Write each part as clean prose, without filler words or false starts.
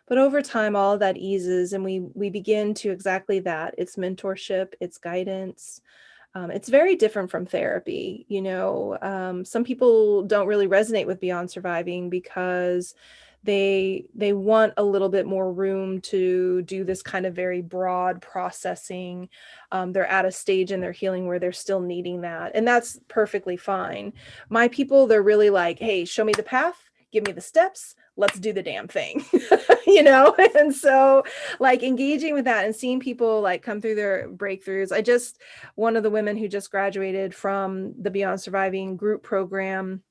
But over time, all of that eases, and we begin to exactly that. It's mentorship, it's guidance. It's very different from therapy. Some people don't really resonate with Beyond Surviving because they want a little bit more room to do this kind of very broad processing. They're at a stage in their healing where they're still needing that, and that's perfectly fine. My people, they're really like, hey, show me the path, give me the steps, let's do the damn thing. And so like engaging with that and seeing people like come through their breakthroughs. One of the women who just graduated from the Beyond Surviving group program,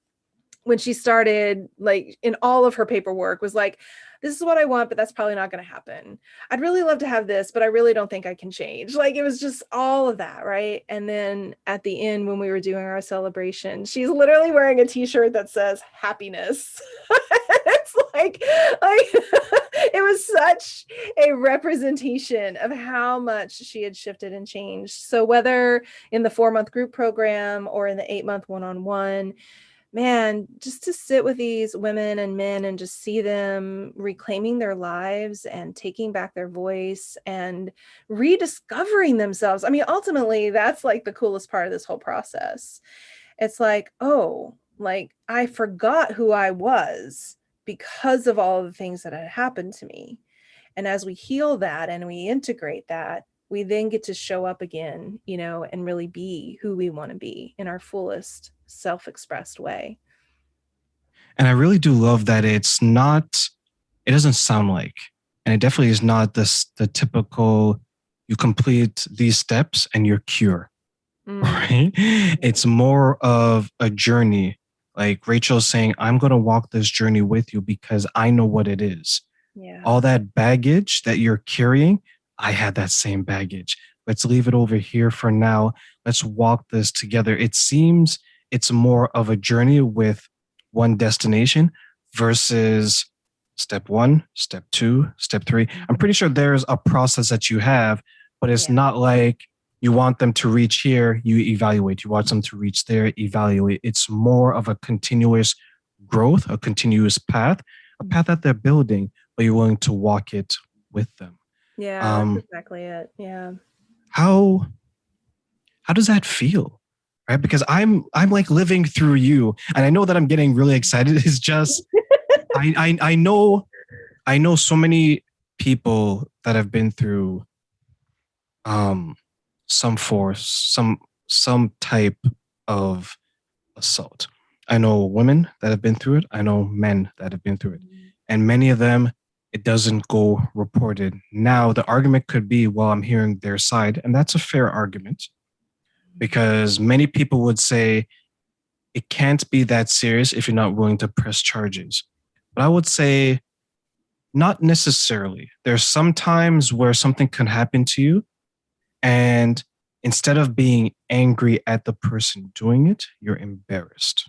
when she started, like in all of her paperwork was like, this is what I want, but that's probably not going to happen. I'd really love to have this, but I really don't think I can change. Like it was just all of that, right? And then at the end, when we were doing our celebration, she's literally wearing a t-shirt that says happiness. It's like it was such a representation of how much she had shifted and changed. So whether in the 4-month group program or in the 8-month one-on-one, man, just to sit with these women and men and just see them reclaiming their lives and taking back their voice and rediscovering themselves. I mean, ultimately, that's like the coolest part of this whole process. It's like, oh, like I forgot who I was because of all of the things that had happened to me. And as we heal that and we integrate that, we then get to show up again, and really be who we want to be in our fullest self-expressed way. And I really do love that it doesn't sound like, and it definitely is not the typical, you complete these steps and you're cured, right? It's more of a journey. Like Rachel's saying, I'm going to walk this journey with you because I know what it is. Yeah. All that baggage that you're carrying, I had that same baggage. Let's leave it over here for now. Let's walk this together. It seems it's more of a journey with one destination versus step one, step two, step three. I'm pretty sure there's a process that you have, but it's not like you want them to reach here, you evaluate. You want them to reach there, evaluate. It's more of a continuous growth, a continuous path, a path that they're building, but you're willing to walk it with them. Yeah, that's exactly it. Yeah. How does that feel? Right? Because I'm like living through you. And I know that I'm getting really excited. It's just I know so many people that have been through um some force, some type of assault. I know women that have been through it. I know men that have been through it. And many of them, it doesn't go reported. Now, the argument could be, well, I'm hearing their side. And that's a fair argument because many people would say it can't be that serious if you're not willing to press charges. But I would say not necessarily. There's some times where something can happen to you, and instead of being angry at the person doing it, you're embarrassed.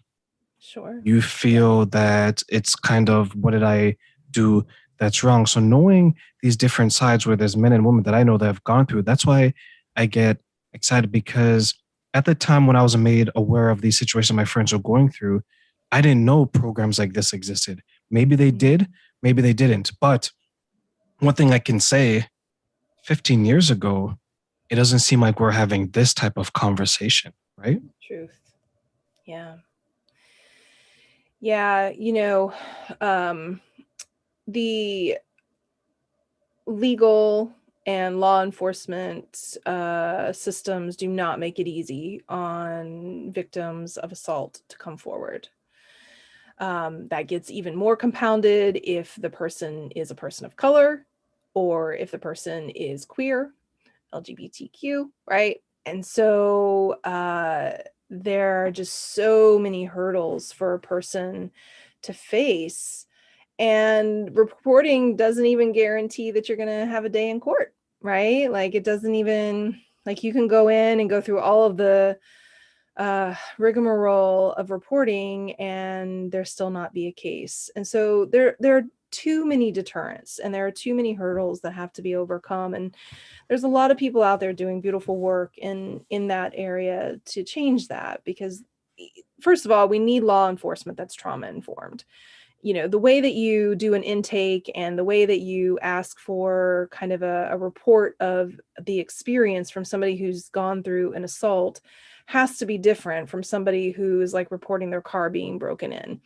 Sure. You feel that it's kind of, what did I do that's wrong? So knowing these different sides where there's men and women that I know that have gone through, that's why I get excited, because at the time when I was made aware of these situations my friends were going through, I didn't know programs like this existed. Maybe they did, maybe they didn't. But one thing I can say, 15 years ago, it doesn't seem like we're having this type of conversation, right? Truth. Yeah. Yeah. The legal and law enforcement systems do not make it easy on victims of assault to come forward. That gets even more compounded if the person is a person of color or if the person is queer, LGBTQ, right? And so there are just so many hurdles for a person to face. And reporting doesn't even guarantee that you're going to have a day in court, right? Like it doesn't even, like you can go in and go through all of the rigmarole of reporting and there still not be a case. And so there are too many deterrents and there are too many hurdles that have to be overcome. And there's a lot of people out there doing beautiful work in that area to change that, because first of all, we need law enforcement that's trauma informed. the way that you do an intake and the way that you ask for kind of a report of the experience from somebody who's gone through an assault has to be different from somebody who's like reporting their car being broken in.